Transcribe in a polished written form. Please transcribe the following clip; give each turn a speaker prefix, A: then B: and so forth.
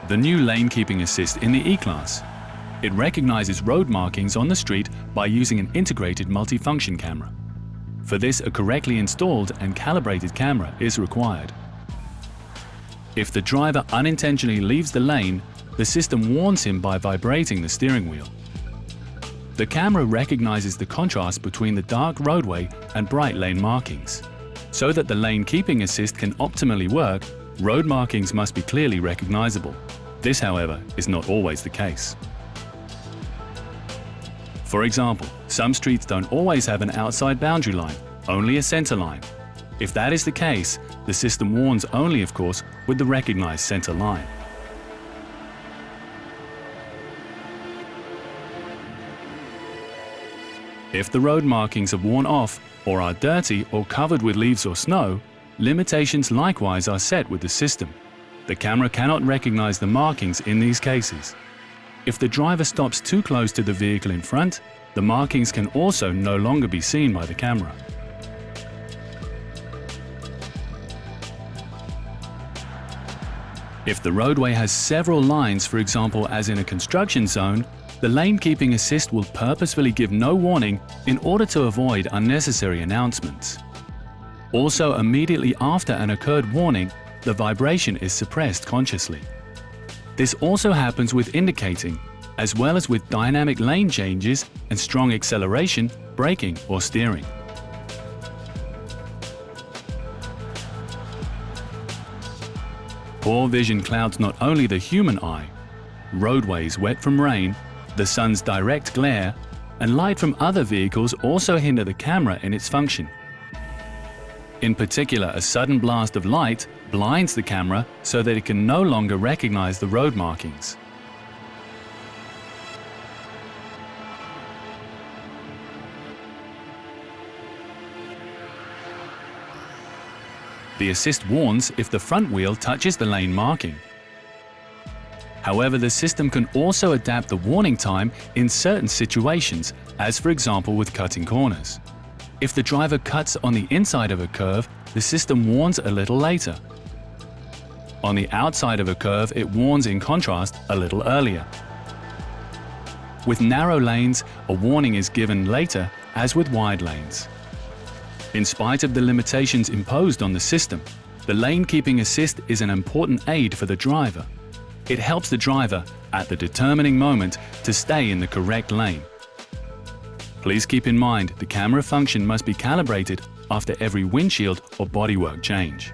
A: The new lane keeping assist in the E-Class. It recognizes road markings on the street by using an integrated multifunction camera. For this, a correctly installed and calibrated camera is required. If the driver unintentionally leaves the lane, the system warns him by vibrating the steering wheel. The camera recognizes the contrast between the dark roadway and bright lane markings. So that the lane keeping assist can optimally work, road markings must be clearly recognizable. This, however, is not always the case. For example, some streets don't always have an outside boundary line, only a center line. If that is the case, the system warns only, of course, with the recognized center line. If the road markings are worn off or are dirty or covered with leaves or snow, limitations likewise are set with the system. The camera cannot recognize the markings in these cases. If the driver stops too close to the vehicle in front, the markings can also no longer be seen by the camera. If the roadway has several lines, for example as in a construction zone, the lane keeping assist will purposefully give no warning in order to avoid unnecessary announcements. Also, immediately after an occurred warning, the vibration is suppressed consciously. This also happens with indicating, as well as with dynamic lane changes and strong acceleration, braking or steering. Poor vision clouds not only the human eye. Roadways wet from rain, the sun's direct glare, and light from other vehicles also hinder the camera in its function. In particular, a sudden blast of light blinds the camera so that it can no longer recognize the road markings. The assist warns if the front wheel touches the lane marking. However, the system can also adapt the warning time in certain situations, as for example with cutting corners. If the driver cuts on the inside of a curve, the system warns a little later. On the outside of a curve, it warns in contrast a little earlier. With narrow lanes, a warning is given later, as with wide lanes. In spite of the limitations imposed on the system, the lane keeping assist is an important aid for the driver. It helps the driver, at the determining moment, to stay in the correct lane. Please keep in mind the camera function must be calibrated after every windshield or bodywork change.